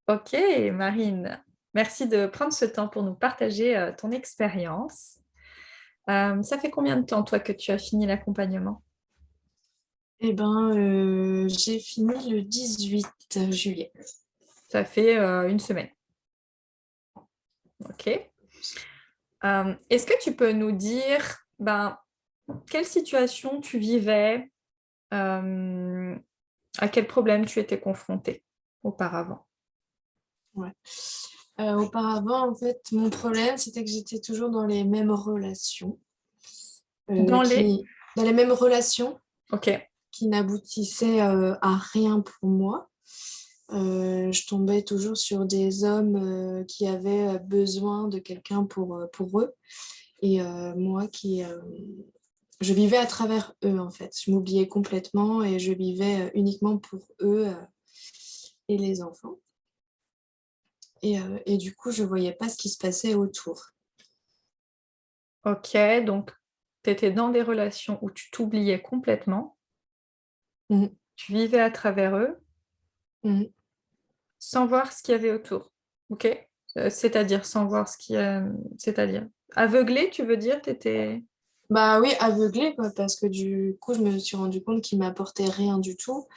Ok, Marine, merci de prendre ce temps pour nous partager ton expérience. Ça fait combien de temps, toi, que tu as fini l'accompagnement? J'ai fini le 18 juillet. Ça fait une semaine. Ok. Est-ce que tu peux nous dire, quelle situation tu vivais, euh, à quel problème tu étais confrontée auparavant? Ouais. Auparavant, en fait, mon problème, c'était que j'étais toujours dans les mêmes relations, Dans les... qui, dans les mêmes relations Ok. qui n'aboutissaient à rien pour moi. Je tombais toujours sur des hommes qui avaient besoin de quelqu'un pour eux. Moi je vivais à travers eux, en fait. Je m'oubliais complètement et je vivais uniquement pour eux et les enfants. Et du coup, je voyais pas ce qui se passait autour. Ok, donc tu étais dans des relations où tu t'oubliais complètement, Mhm. tu vivais à travers eux, Mhm. sans voir ce qu'il y avait autour. Ok? C'est-à-dire sans voir ce qu'il y a. C'est-à-dire aveuglé, tu veux dire, t'étais. Bah oui, aveuglé, quoi, parce que du coup, je me suis rendu compte qu'il m'apportait rien du tout.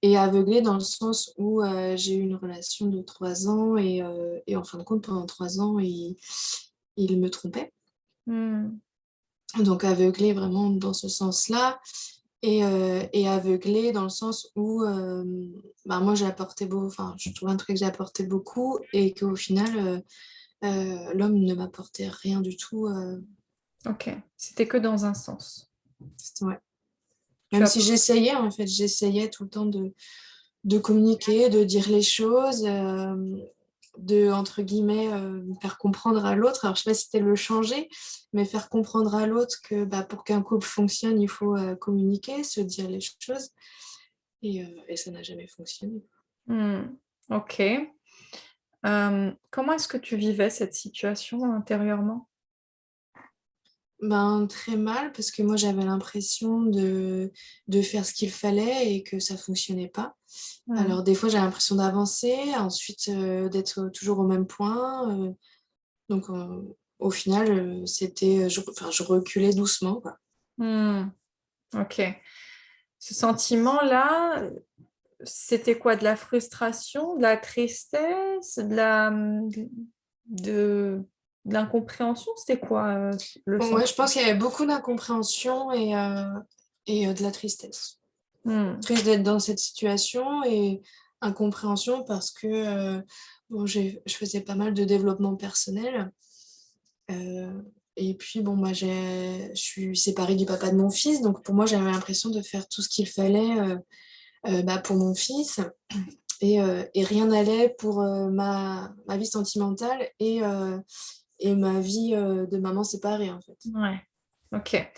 Et aveuglé dans le sens où j'ai eu une relation de 3 ans et en fin de compte, pendant 3 ans, il me trompait. Hmm. Donc aveuglé vraiment dans ce sens-là. Et aveuglé dans le sens où moi j'apportais beau, enfin je trouvais un truc que j'apportais beaucoup et qu'au final l'homme ne m'apportait rien du tout. Ok. C'était que dans un sens. Ouais. Tu Même as. si j'essayais en fait, j'essayais tout le temps de communiquer, de dire les choses, de entre guillemets me faire comprendre à l'autre. Alors je sais pas si c'était le changer, mais faire comprendre à l'autre que pour qu'un couple fonctionne, il faut communiquer, se dire les choses. Et ça n'a jamais fonctionné. Hmm. Ok. Comment est-ce que tu vivais cette situation intérieurement? Très mal, parce que moi j'avais l'impression de faire ce qu'il fallait et que ça fonctionnait pas. Hmm. Alors des fois j'ai l'impression d'avancer, ensuite d'être toujours au même point. Au final, je reculais doucement, quoi. Hmm. Ok. Ce sentiment-là, c'était quoi? De la frustration, de la tristesse, de, de l'incompréhension? C'était quoi, le Bon, ouais, je sentiment? pense qu'il y avait beaucoup d'incompréhension et de la tristesse. Hmm. Triste d'être dans cette situation et incompréhension parce que je faisais pas mal de développement personnel. Euh, et puis, je suis séparée du papa de mon fils, donc pour moi, j'avais l'impression de faire tout ce qu'il fallait pour mon fils et rien n'allait pour ma vie sentimentale et ma vie de maman séparée, en fait. Ouais, ok.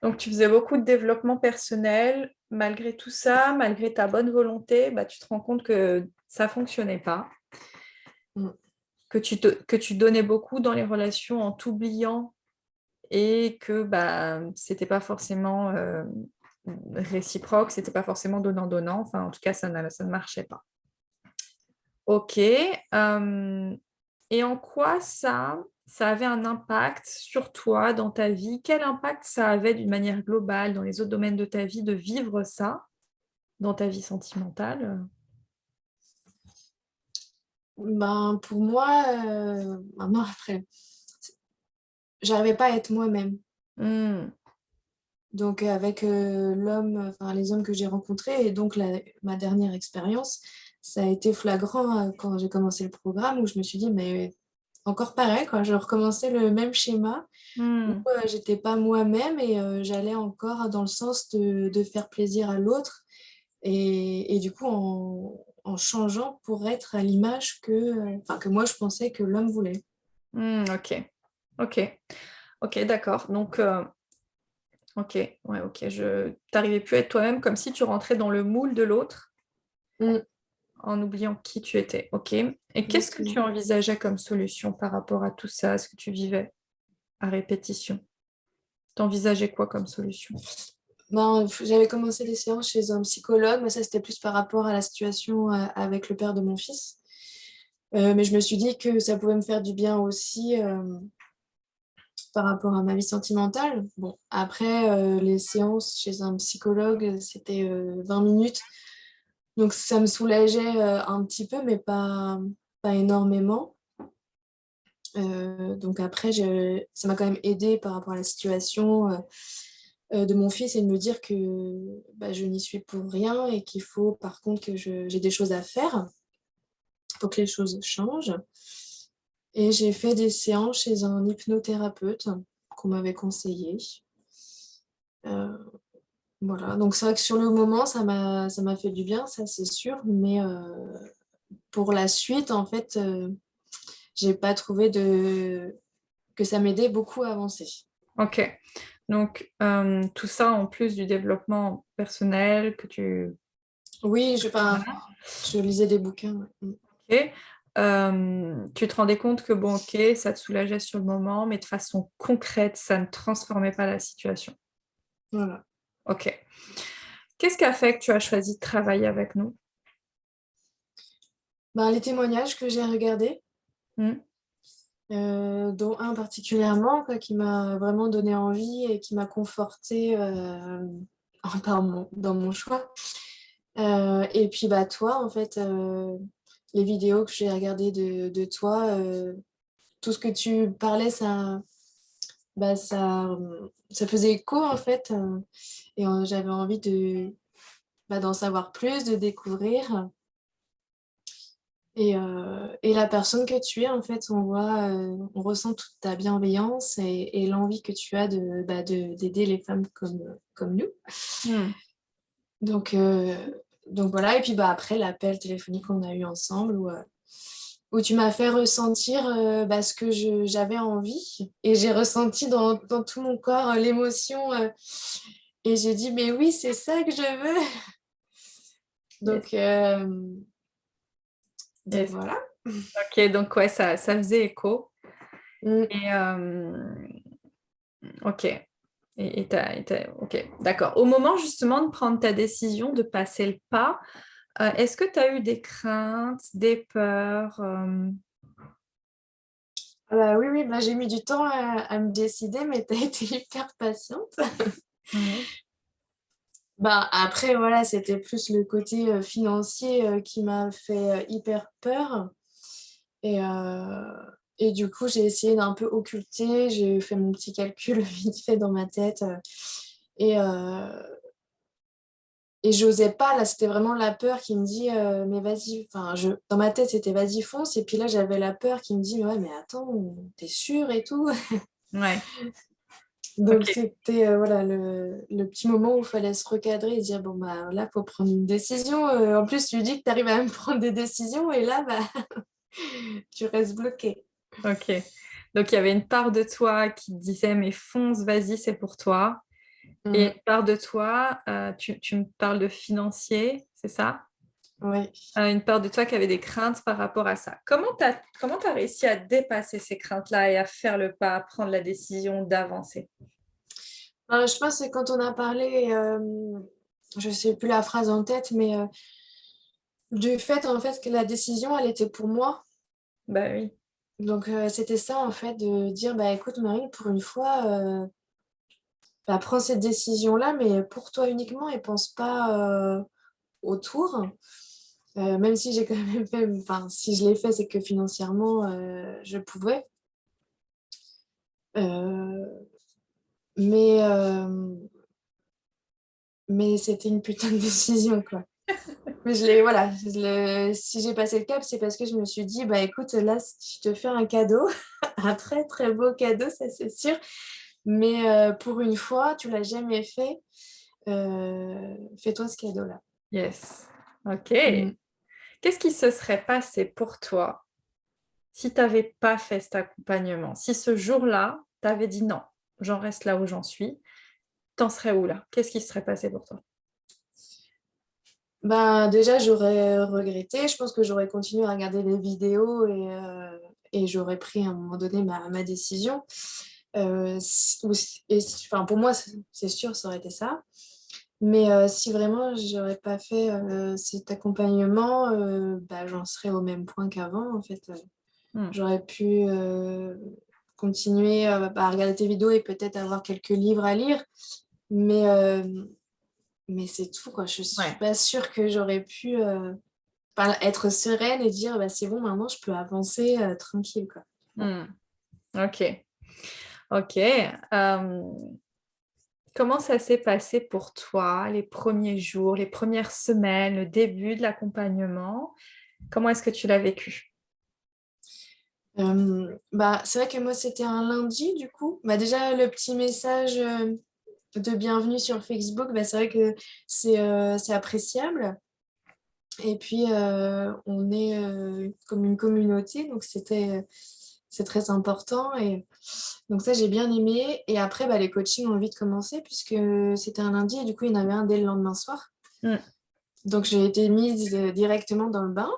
Donc tu faisais beaucoup de développement personnel. Malgré tout ça, malgré ta bonne volonté, tu te rends compte que ça fonctionnait pas, Mm. que tu donnais beaucoup dans les relations en t'oubliant et que c'était pas forcément réciproque, c'était pas forcément donnant-donnant. Enfin, en tout cas, ça ne marchait pas. Ok. Et en quoi ça avait un impact sur toi dans ta vie? Quel impact ça avait d'une manière globale dans les autres domaines de ta vie de vivre ça dans ta vie sentimentale? Pour moi, maintenant, après, j'arrivais pas à être moi-même. Hmm. Donc, avec les hommes que j'ai rencontrés, et donc ma dernière expérience, ça a été flagrant quand j'ai commencé le programme où je me suis dit, mais encore pareil, quoi, je recommençais le même schéma où Hmm. j'étais pas moi-même et j'allais encore dans le sens de faire plaisir à l'autre et du coup en changeant pour être à l'image que moi je pensais que l'homme voulait. Hmm, ok. Ok. Ok, d'accord. Donc, ok. Ouais, ok. T'arrivais plus à être toi-même comme si tu rentrais dans le moule de l'autre Mm, en oubliant qui tu étais. Ok. Et qu'est-ce que tu exactement. envisageais comme solution par rapport à tout ça, ce que tu vivais à répétition? T'envisageais quoi comme solution? J'avais commencé des séances chez un psychologue, mais ça c'était plus par rapport à la situation avec le père de mon fils. Mais je me suis dit que ça pouvait me faire du bien aussi par rapport à ma vie sentimentale. Bon, après, les séances chez un psychologue, c'était 20 minutes. Donc, ça me soulageait un petit peu, mais pas énormément. Donc après, ça m'a quand même aidée par rapport à la situation de mon fils et de me dire que bah, je n'y suis pour rien et qu'il faut par contre que j'ai des choses à faire. Il faut que les choses changent. Et j'ai fait des séances chez un hypnothérapeute qu'on m'avait conseillé. Euh, voilà, donc c'est vrai que sur le moment, ça m'a fait du bien, ça c'est sûr, mais pour la suite, en fait, j'ai pas trouvé que ça m'aidait beaucoup à avancer. Ok. Donc, tout ça en plus du développement personnel que tu... Oui, enfin, je lisais des bouquins. Ouais. Ok. Tu te rendais compte que, bon, ok, ça te soulageait sur le moment, mais de façon concrète, ça ne transformait pas la situation. Voilà. Ok. Qu'est-ce qui a fait que tu as choisi de travailler avec nous? Ben, les témoignages que j'ai regardés, Hmm. dont un particulièrement quoi, qui m'a vraiment donné envie et qui m'a confortée dans mon choix. Et puis bah, toi, en fait, les vidéos que j'ai regardées de toi, tout ce que tu parlais, bah, ça faisait écho en fait. Et j'avais envie d'en savoir plus, de découvrir. Et la personne que tu es, en fait, on ressent toute ta bienveillance et l'envie que tu as d'aider les femmes comme nous. Hmm. Donc, euh, donc voilà, et puis bah, après l'appel téléphonique qu'on a eu ensemble où tu m'as fait ressentir ce que j'avais envie et j'ai ressenti dans tout mon corps l'émotion et j'ai dit mais oui, c'est ça que je veux. Yes. Donc, euh, donc Yes. voilà. Ok, donc ouais, ça faisait écho. Mm. Et ok. Ok, d'accord. Au moment justement de prendre ta décision de passer le pas, est-ce que tu as eu des craintes, des peurs Ah bah oui, oui, bah, j'ai mis du temps à me décider, mais tu as été hyper patiente. Ouais. Bah, après, voilà, c'était plus le côté financier qui m'a fait hyper peur. Et, euh, et du coup, j'ai essayé d'un peu occulter. J'ai fait mon petit calcul vite fait dans ma tête. Et, euh, et j'osais pas. Là, c'était vraiment la peur qui me dit, mais vas-y. Enfin, dans ma tête, c'était vas-y, fonce. Et puis là, j'avais la peur qui me dit, mais ouais, mais attends, t'es sûre et tout. Ouais. Donc, Ok. c'était voilà, le petit moment où il fallait se recadrer et dire, bon, bah là, il faut prendre une décision. En plus, tu dis que tu arrives à même prendre des décisions et là, bah, tu restes bloqué. Ok. Donc il y avait une part de toi qui te disait mais fonce, vas-y, c'est pour toi. Et Mm. une part de toi, tu me parles de financier, c'est ça? Ouais. Une part de toi qui avait des craintes par rapport à ça. Comment t'as réussi à dépasser ces craintes-là et à faire le pas, à prendre la décision d'avancer? Je pense que quand on a parlé, je ne sais plus la phrase en tête, mais du fait en fait que la décision, elle était pour moi. Bah oui. Donc c'était ça en fait de dire, bah écoute Marie, pour une fois, bah, prends cette décision-là, mais pour toi uniquement et pense pas autour. Même si j'ai quand même fait, enfin si je l'ai fait, c'est que financièrement, je pouvais. Euh, mais mais c'était une putain de décision, quoi. Mais voilà, si j'ai passé le cap, c'est parce que je me suis dit, bah écoute, là, je te fais un cadeau, un très très beau cadeau, ça c'est sûr. Mais pour une fois, tu l'as jamais fait, fais-toi ce cadeau-là. Yes. Ok. Mm. Qu'est-ce qui se serait passé pour toi si tu n'avais pas fait cet accompagnement? Si ce jour-là, tu avais dit non, j'en reste là où j'en suis, t'en serais où là? Qu'est-ce qui se serait passé pour toi? Ben, déjà, j'aurais regretté. Je pense que j'aurais continué à regarder les vidéos et j'aurais pris à un moment donné ma décision. Enfin, pour moi, c'est sûr, ça aurait été ça. Mais si vraiment j'aurais pas fait cet accompagnement, j'en serais au même point qu'avant, en fait. Mm. J'aurais pu continuer à regarder tes vidéos et peut-être avoir quelques livres à lire. Mais, mais c'est tout, quoi. Je suis Ouais. pas sûre que j'aurais pu être sereine et dire c'est bon, maintenant je peux avancer tranquille, quoi. Mm. Ok. Ok. Comment ça s'est passé pour toi, les premiers jours, les premières semaines, le début de l'accompagnement? Comment est-ce que tu l'as vécu? C'est vrai que moi, c'était un lundi, du coup. Déjà, le petit message de bienvenue sur Facebook, c'est vrai que c'est appréciable. Et puis, on est comme une communauté, donc c'est très important. Et donc ça, j'ai bien aimé. Et après, les coachings ont vite commencé puisque c'était un lundi et du coup, il y en avait un dès le lendemain soir. Mm. Donc, j'ai été mise directement dans le bain.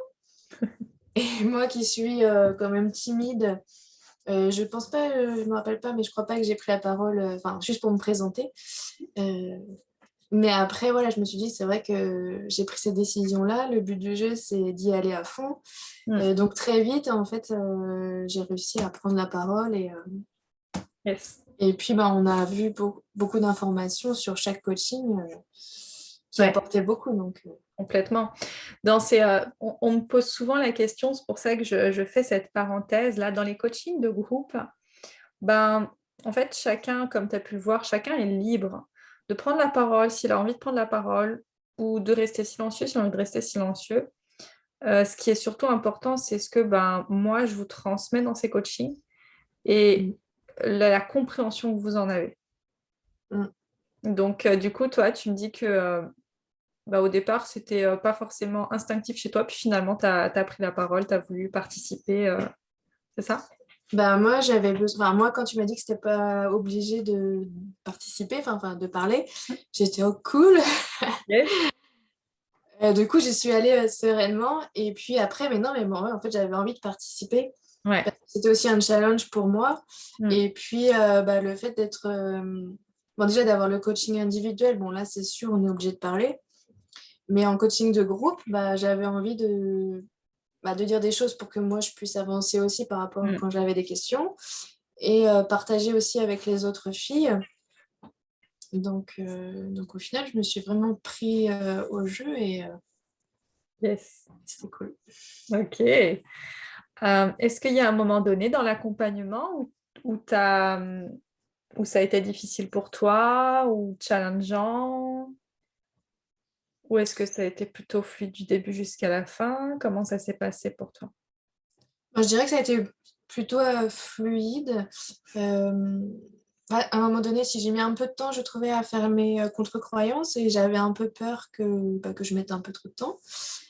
Et moi qui suis quand même timide, je pense pas, je me rappelle pas, mais je crois pas que j'ai pris la parole, juste pour me présenter. Euh, mais après, voilà, je me suis dit, c'est vrai que j'ai pris cette décision-là. Le but du jeu, c'est d'y aller à fond. Mm. Donc très vite, en fait, j'ai réussi à prendre la parole Yes. et puis on a vu beaucoup d'informations sur chaque coaching qui Ouais, apportait beaucoup. Donc, complètement. On me pose souvent la question, c'est pour ça que je fais cette parenthèse là. Dans les coachings de groupe, ben, en fait, chacun, comme tu as pu le voir, chacun est libre de prendre la parole s'il a envie de prendre la parole ou de rester silencieux s'il a envie de rester silencieux. Ce qui est surtout important, c'est ce que moi, je vous transmets dans ces coachings et mm, la compréhension que vous en avez. mm. Donc, du coup, toi, tu me dis que au départ, c'était pas forcément instinctif chez toi, puis finalement, tu as pris la parole, tu as voulu participer, c'est ça? Moi, j'avais besoin. Moi, quand tu m'as dit que c'était pas obligé de participer, de parler, j'étais cool. Yes. Du coup, j'y suis allée sereinement. Et puis après, mais non, mais bon, ouais, en fait, j'avais envie de participer. Ouais. C'était aussi un challenge pour moi. Mm. Et puis, le fait d'être. Déjà, d'avoir le coaching individuel, bon, là, c'est sûr, on est obligé de parler. Mais en coaching de groupe, j'avais envie de dire des choses pour que moi, je puisse avancer aussi par rapport à Mm. quand j'avais des questions. Et partager aussi avec les autres filles. Donc au final, je me suis vraiment pris au jeu et Yes. c'était cool. Ok. Est-ce qu'il y a un moment donné dans l'accompagnement où ça a été difficile pour toi ou challengeant? Ou est-ce que ça a été plutôt fluide du début jusqu'à la fin? Comment ça s'est passé pour toi? Je dirais que ça a été plutôt fluide. Euh, à un moment donné, si j'ai mis un peu de temps, je trouvais à faire mes contre-croyances et j'avais un peu peur que je mette un peu trop de temps.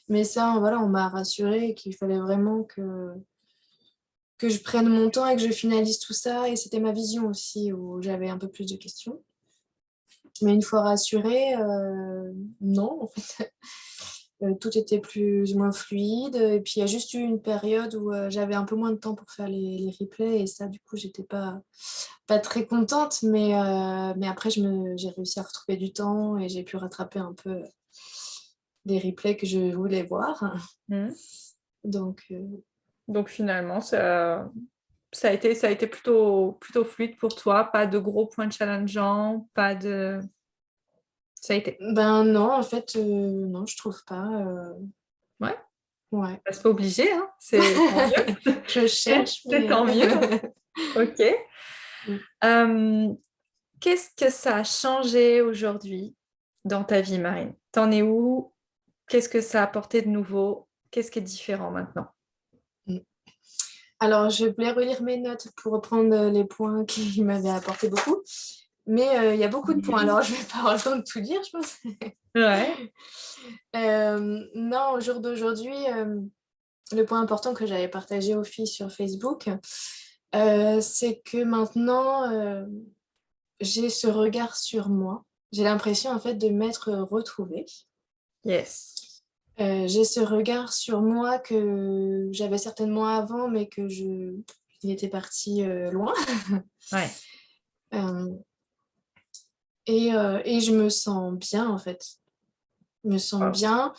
Mais ça, voilà, on m'a rassuré qu'il fallait vraiment que je prenne mon temps et que je finalise tout ça. Et c'était ma vision aussi où j'avais un peu plus de questions. Mais une fois rassurée, non, en fait, tout était plus ou moins fluide. Et puis, il y a juste eu une période où j'avais un peu moins de temps pour faire les replays. Et ça, du coup, j'étais pas très contente. Mais après, j'ai réussi à retrouver du temps et j'ai pu rattraper un peu des replays que je voulais voir. Hmm. Donc, Donc finalement, ça a été plutôt fluide pour toi, pas de gros points challengeants, pas de... Ça a été. non, en fait, non, je trouve pas. Ouais, Ouais. bah, c'est pas obligé, hein. C'est tant mieux. Je cherche, C'est mais. tant mieux. Ok. Euh, Qu'est-ce que ça a changé aujourd'hui dans ta vie, Marine? T'en es où? Qu'est-ce que ça a apporté de nouveau? Qu'est-ce qui est différent maintenant? Alors, je voulais relire mes notes pour reprendre les points qui m'avaient apporté beaucoup. Mais il y a beaucoup de points, alors je ne vais pas avoir le temps de tout dire, je pense. Ouais. Non, au jour d'aujourd'hui, le point important que j'avais partagé aux filles sur Facebook, c'est que maintenant, j'ai ce regard sur moi. J'ai l'impression, en fait, de m'être retrouvée. Yes. J'ai ce regard sur moi que j'avais certainement avant, mais il était parti loin. Ouais. Euh, Et je me sens bien, en fait. Je me sens Wow. bien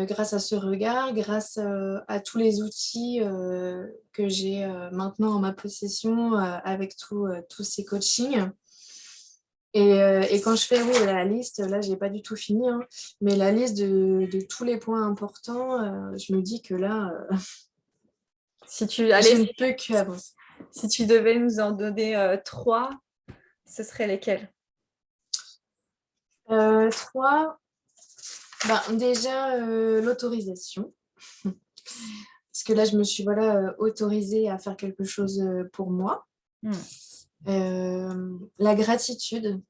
grâce à ce regard, grâce à tous les outils que j'ai maintenant en ma possession avec tous ces coachings. Et quand je fais oui, la liste, là, j'ai pas du tout fini, hein, mais la liste de tous les points importants, je me dis que là, Si tu, je allez, ne peux qu'avancer. si tu devais nous en donner 3, ce seraient lesquels? 3, ben, déjà l'autorisation. Parce que là, je me suis voilà, autorisée à faire quelque chose pour moi. Hmm. La gratitude,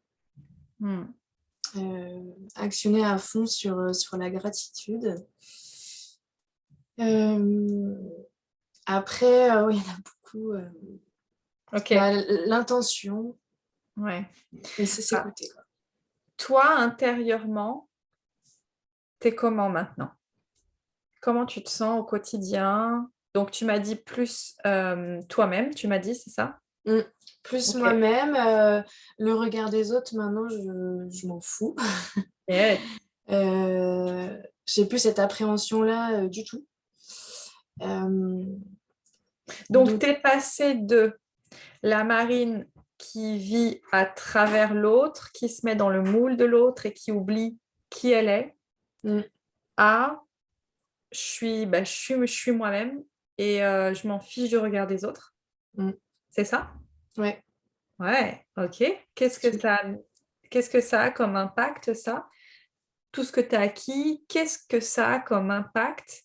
Hmm. actionner à fond sur la gratitude. Euh, Après, oui, il y en a beaucoup. Ok. Bah, l'intention, Ouais. et c'est Ah, s'écouter, quoi. toi, intérieurement, t'es comment maintenant? Comment tu te sens au quotidien? Donc, tu m'as dit plus toi-même, tu m'as dit, c'est ça? Mm. Plus Ok. moi-même, le regard des autres, maintenant, je m'en fous. Yes. J'ai plus cette appréhension-là du tout. Euh, Donc, donc, tu es passé de la Marine qui vit à travers l'autre, qui se met dans le moule de l'autre et qui oublie qui elle est, mm, à je suis moi-même et je m'en fiche du regard des autres. mm, C'est ça? ouais. Ouais, ok. Qu'est-ce que ça a comme impact, ça? Tout ce que tu as acquis, qu'est-ce que ça a comme impact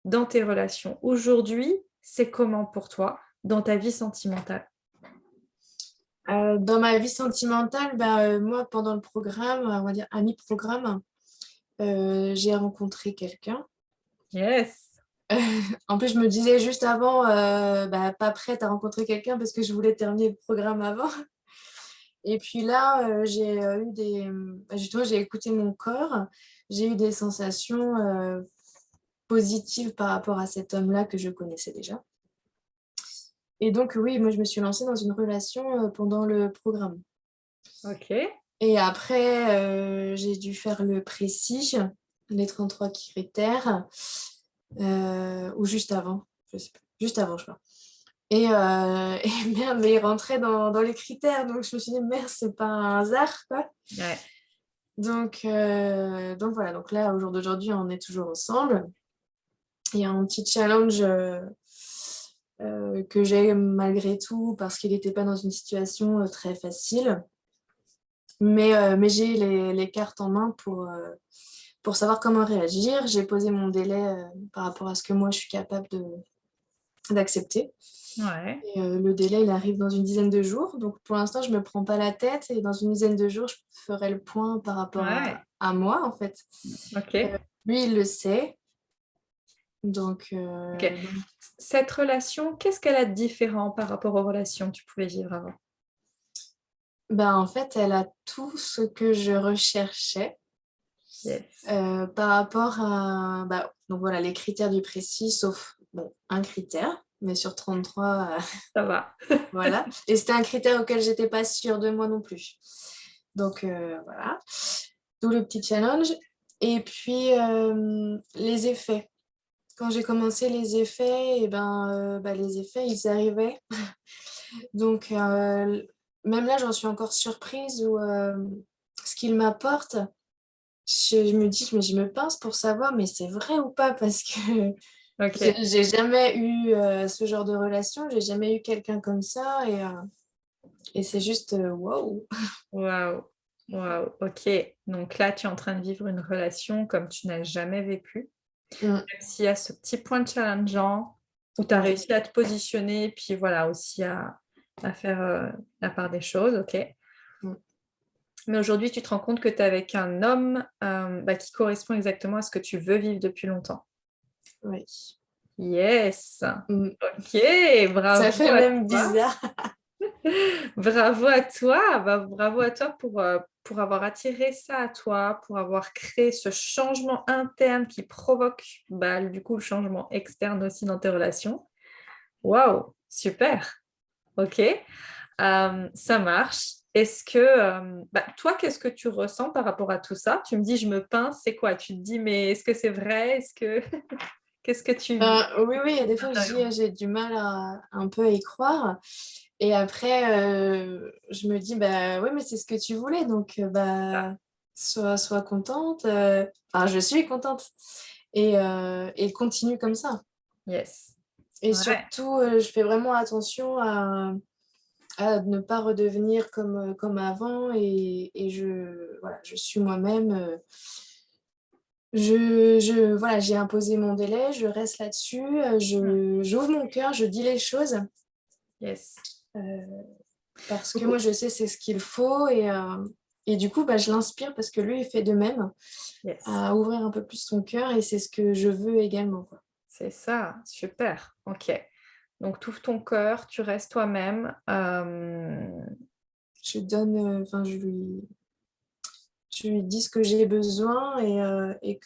dans tes relations? Aujourd'hui, c'est comment pour toi dans ta vie sentimentale? Dans ma vie sentimentale, bah, moi, pendant le programme, on va dire à mi-programme, j'ai rencontré quelqu'un. Yes. En plus, je me disais juste avant, bah, pas prête à rencontrer quelqu'un parce que je voulais terminer le programme avant. Et puis là, j'ai eu justement, j'ai écouté mon corps, j'ai eu des sensations positives par rapport à cet homme-là que je connaissais déjà. Et donc, oui, moi, je me suis lancée dans une relation pendant le programme. Ok. Et après, j'ai dû faire le précis, les 33 critères, ou juste avant, je sais plus, juste avant, je crois. Et merde, mais il rentrait dans les critères, donc je me suis dit, merde, c'est pas un hasard, quoi. Ouais. Donc voilà, donc là, au jour d'aujourd'hui, on est toujours ensemble. Il y a un petit challenge que j'ai malgré tout, parce qu'il n'était pas dans une situation très facile. Mais j'ai les cartes en main pour savoir comment réagir. J'ai posé mon délai par rapport à ce que moi, je suis capable d'accepter. Ouais. Et le délai, il arrive dans une dizaine de jours. Donc, pour l'instant, je ne me prends pas la tête. Et dans une dizaine de jours, je ferai le point par rapport Ouais. à moi, en fait. Ok. Lui, il le sait. Donc, Ok. Cette relation, qu'est-ce qu'elle a de différent par rapport aux relations que tu pouvais vivre avant? ben, en fait, elle a tout ce que je recherchais Yes. par rapport à bah, donc voilà, les critères du précis, sauf bon, un critère. Mais sur 33, Ça va. voilà. Et c'était un critère auquel j'étais pas sûre de moi non plus. Donc, voilà. D'où le petit challenge. Et puis, les effets. Quand j'ai commencé les effets, et ben, les effets, ils arrivaient. Donc, même là, j'en suis encore surprise où ce qu'il m'apporte, je me dis, mais je me pince pour savoir, mais c'est vrai ou pas, parce que Ok. j'ai jamais eu ce genre de relation, j'ai jamais eu quelqu'un comme ça, et c'est juste waouh. Waouh. Waouh. Ok. Donc là, tu es en train de vivre une relation comme tu n'as jamais vécu. Mm, Même s'il y a ce petit point challengeant où tu as ouais. réussi à te positionner, puis voilà, aussi à faire la part des choses. Ok. Mm, Mais aujourd'hui, tu te rends compte que tu es avec un homme qui correspond exactement à ce que tu veux vivre depuis longtemps. ouais. Yes. Mm. Ok, Ça bravo fait à même toi. bizarre. Bravo à toi. Bravo à toi pour avoir attiré ça à toi, pour avoir créé ce changement interne qui provoque du coup le changement externe aussi dans tes relations. Waouh, super. Ok, ça marche. est-ce que, toi, qu'est-ce que tu ressens par rapport à tout ça? Tu me dis, je me pince, c'est quoi? Tu te dis, mais est-ce que c'est vrai? Est-ce que qu'est-ce que tu Oui, oui, il y a des fois, j'ai du mal à un peu à y croire. Et après, je me dis, bah oui, mais c'est ce que tu voulais, donc bah, sois contente. Enfin, je suis contente. Et continue comme ça. Yes. Et Ouais. surtout, je fais vraiment attention à ne pas redevenir comme avant. Et voilà, je suis moi-même. Voilà, j'ai imposé mon délai, je reste là-dessus, j'ouvre mon cœur, je dis les choses. Yes. euh, Parce que moi, je sais c'est ce qu'il faut et du coup, bah, je l'inspire parce que lui, il fait de même, Yes. à ouvrir un peu plus son cœur et c'est ce que je veux également, quoi. C'est ça. Super. OK. Donc, tu ouvres ton cœur, tu restes toi-même. Je donne, enfin, je lui dis ce que j'ai besoin et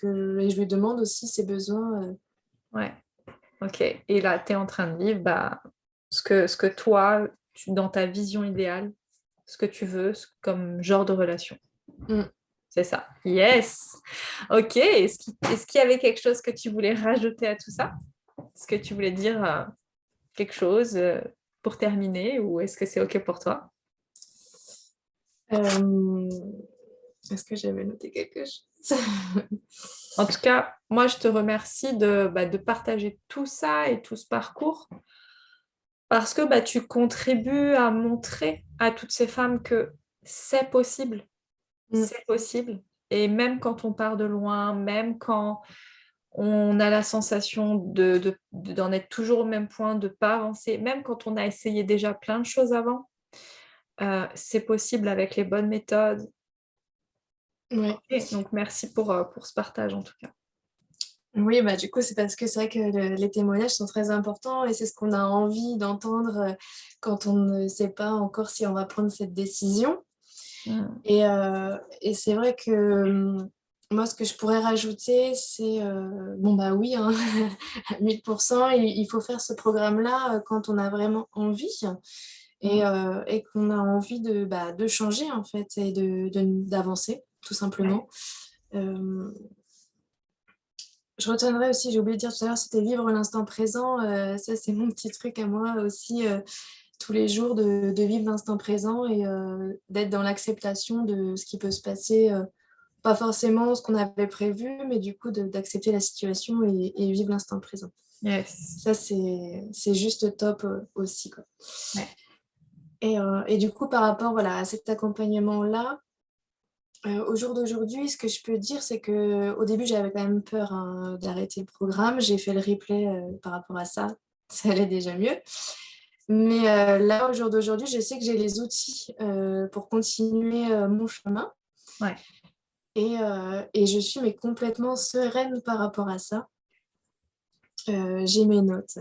je lui demande aussi ses besoins. Ouais. OK. Et là, tu es en train de vivre ce que toi, dans ta vision idéale, ce que tu veux comme genre de relation. Mm. C'est ça. Yes. OK. Est-ce qu'il y avait quelque chose que tu voulais rajouter à tout ça? Est-ce que tu voulais dire quelque chose pour terminer ou est-ce que c'est OK pour toi? Euh, Est-ce que j'avais noté quelque chose? En tout cas, moi, je te remercie de partager tout ça et tout ce parcours parce que tu contribues à montrer à toutes ces femmes que c'est possible. Mm. C'est possible. Et même quand on part de loin, même quand on a la sensation d'en être toujours au même point, de ne pas avancer, même quand on a essayé déjà plein de choses avant, c'est possible avec les bonnes méthodes. Ouais. Et donc, merci pour ce partage en tout cas. Oui, bah, du coup, c'est parce que c'est vrai que les témoignages sont très importants et c'est ce qu'on a envie d'entendre quand on ne sait pas encore si on va prendre cette décision. Mm. Et c'est vrai que moi, ce que je pourrais rajouter, c'est, bon, bah oui, hein, à 1000%, il faut faire ce programme-là quand on a vraiment envie Mm. et qu'on a envie de changer, en fait, et d'avancer, tout Ouais. simplement. Euh, Je retiendrai aussi, j'ai oublié de dire tout à l'heure, c'était vivre l'instant présent. Ça, c'est mon petit truc à moi aussi, tous les jours, de vivre l'instant présent et d'être dans l'acceptation de ce qui peut se passer. Pas forcément ce qu'on avait prévu, mais du coup, d'accepter la situation et vivre l'instant présent. Yes. Ça, c'est juste top aussi, quoi. Ouais. Et du coup, par rapport voilà, à cet accompagnement-là, au jour d'aujourd'hui, ce que je peux dire, c'est qu'au début, j'avais quand même peur hein, d'arrêter le programme. J'ai fait le replay par rapport à ça. Ça allait déjà mieux. Mais là, au jour d'aujourd'hui, je sais que j'ai les outils pour continuer mon chemin. Ouais. Et je suis mais complètement sereine par rapport à ça. J'ai mes notes.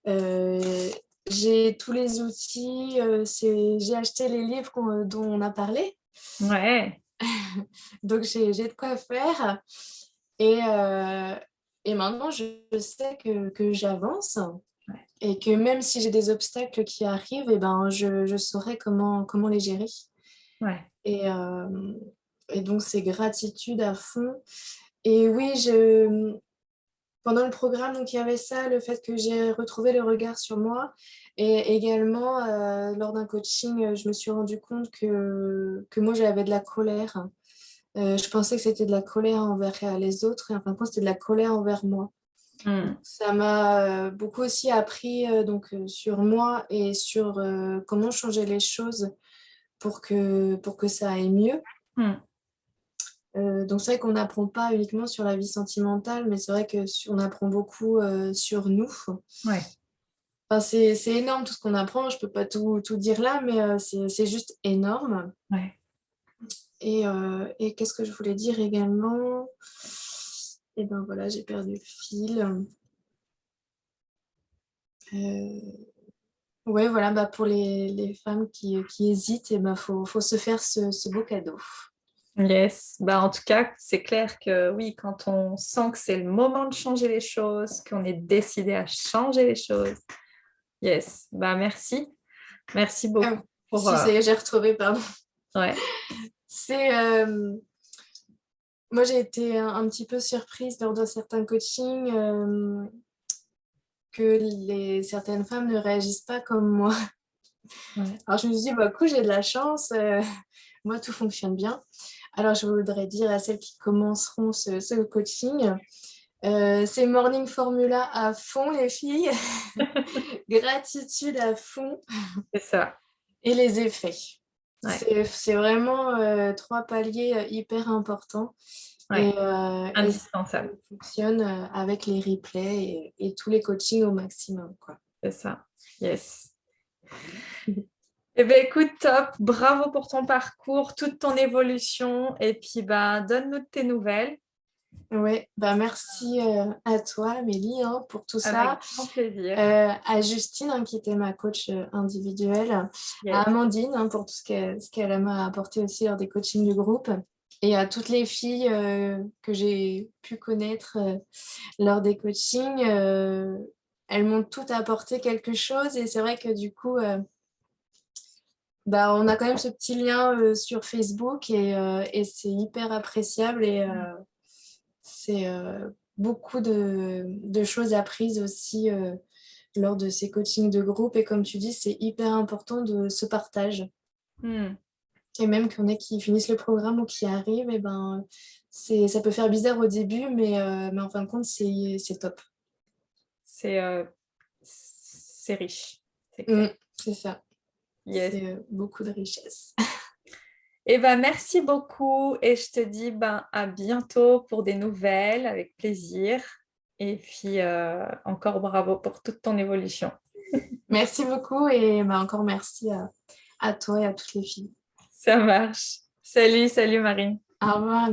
Euh, j'ai tous les outils. J'ai acheté les livres dont on a parlé. Ouais. Donc, j'ai de quoi faire. Et, euh, et maintenant, je sais que j'avance Ouais. et que même si j'ai des obstacles qui arrivent, eh ben, je saurai comment les gérer. Ouais. Et, euh, et donc, c'est gratitude à fond. Et oui, pendant le programme, donc, il y avait ça, le fait que j'ai retrouvé le regard sur moi. Et également, lors d'un coaching, je me suis rendu compte que moi, j'avais de la colère. Je pensais que c'était de la colère envers les autres et en fin de compte, c'était de la colère envers moi. Mm. Ça m'a beaucoup aussi appris sur moi et sur comment changer les choses pour que ça aille mieux. Mm. Donc c'est vrai qu'on n'apprend pas uniquement sur la vie sentimentale, mais c'est vrai qu'on apprend beaucoup sur nous. Ouais. Enfin, c'est énorme tout ce qu'on apprend, je ne peux pas tout dire là, mais c'est juste énorme. Ouais. Et qu'est-ce que je voulais dire également? Et ben voilà, j'ai perdu le fil. Euh, Ouais, voilà, bah pour les femmes qui hésitent, et ben faut se faire ce beau cadeau. Yes. En tout cas, c'est clair que oui, quand on sent que c'est le moment de changer les choses, qu'on est décidé à changer les choses. Yes. Merci. Merci beaucoup Ah, pour, si, ça y est, j'ai retrouvé, pardon. Ouais. Moi, j'ai été un petit peu surprise lors de certains coachings que certaines femmes ne réagissent pas comme moi. Ouais. Alors, je me suis dit, bah, coup, j'ai de la chance. Moi, tout fonctionne bien. Alors, je voudrais dire à celles qui commenceront ce coaching, c'est Morning Formula à fond, les filles. Gratitude à fond. C'est ça. Et les effets. Ouais. C'est vraiment 3 paliers hyper importants. Et, Ouais. ça Indispensable. fonctionne avec les replays et tous les coachings au maximum, quoi. C'est ça. Yes. Eh bien, écoute, top. Bravo pour ton parcours, toute ton évolution. Et puis, bah, donne-nous de tes nouvelles. Ouais, bah merci à toi, Amélie, hein, pour tout ça. Avec grand plaisir. À Justine, hein, qui était ma coach individuelle. À Yes. Amandine, hein, pour tout ce qu'elle m'a apporté aussi lors des coachings du groupe. Et à toutes les filles que j'ai pu connaître lors des coachings. Elles m'ont toutes apporté quelque chose. Et c'est vrai que du coup, bah, on a quand même ce petit lien sur Facebook et c'est hyper appréciable. Et c'est beaucoup de choses apprises aussi lors de ces coachings de groupe. Et comme tu dis, c'est hyper important de ce partage. Hmm. Et même qu'il y en ait qui finissent le programme ou qui arrivent, et ben, ça peut faire bizarre au début, mais en fin de compte, c'est top. C'est riche. C'est Mm, clair. c'est ça. Yes. C'est beaucoup de richesse. Eh ben, merci beaucoup et je te dis ben, à bientôt pour des nouvelles avec plaisir. Et puis encore bravo pour toute ton évolution. Merci beaucoup et bah, encore merci à toi et à toutes les filles. Ça marche. Salut, salut Marine. Au revoir.